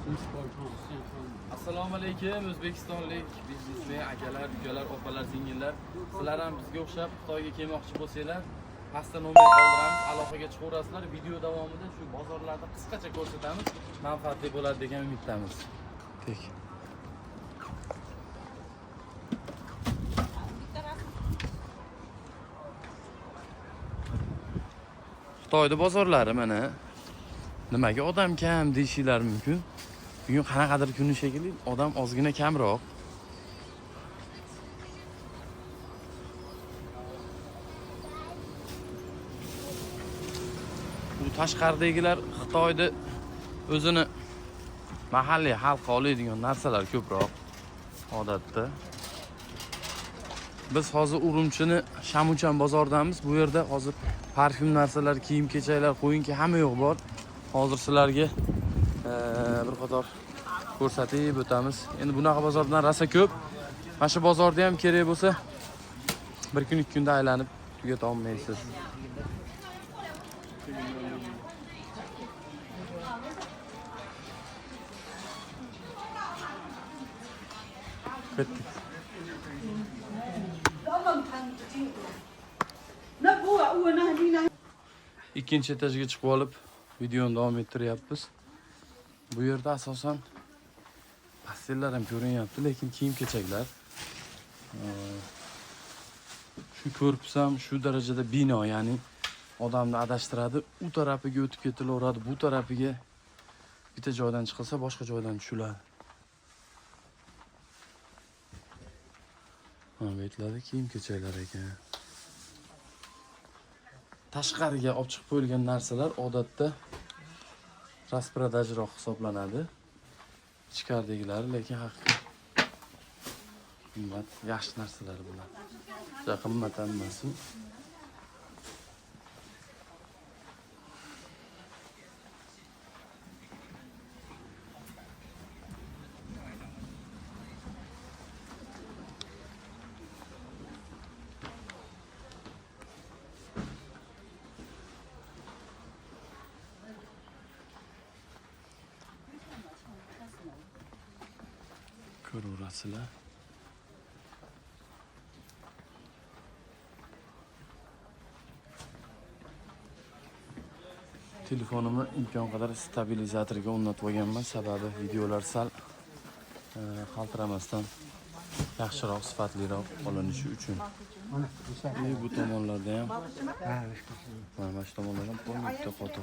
Assalomu alaykum O'zbekistonlik biznesmen akalar, ukalar, opalar, singillar. Sizlar ham bizga o'xshab Xitoyga kelmoqchi bo'lsanglar, pastda nomer qoldiramiz, aloqaga chiqaverasizlar. Video davomida shu bozorlarni qisqacha ko'rsatamiz. Manfaatli bo'ladi degan umiddamiz. Tek. Xitoyda bozorlari mana nimaga odam kam deyishinglar mumkin. Bugun qanaqadir kuni shekilli odam ozgina kamroq. Bu tashqaridagilar Xitoyda o'zini mahalliy xalqqa oladigan narsalar ko'proq odatda. Biz hozir Urumchini Shamuchan bozoridamiz. Bu yerda hozir parfyum narsalar, kiyim-kechaklar, qo'yinki hamma yo'q bor. Hozir sizlarga bir qator ko'rsatib o'tamiz. Endi bunaqa bozordan rosa ko'p. Mana shu bozorda ham kerak bo'lsa bir kun, ikki kunda aylanib tugata olmaysiz. Ketdik. Ikkinchi etajga chiqib olib videoni davom ettiryapmiz. Bu yerda asosan pastellar ham ko'rinyapti, lekin kiyim-kechaklar. Shu korpus ham shu darajada bino, ya'ni odamni adashtiradi. U tarafiga o'tib ketilaveradi, bu tarafiga bitta joydan chiqilsa boshqa joydan tushiladi. Bu yerlarda kiyim-kechaklar ekan. Tashqariga olib chiqib qo'yilgan narsalar odatda rasprodajiroq hisoblanadi. Ichkaridagilari lekin haqiqiy qimmat, yaxshi narsalar bular. Juda qimmat emas. Ko'raverasizlar. Telefonimni imkon qadar stabilizatorga o'rnatib olganman, sababi videolar sal qaltiramasdan yaxshiroq, sifatliroq olinishi uchun. Bu tomonlarda ham, mana shu tomonlarda ham bitta qo'to.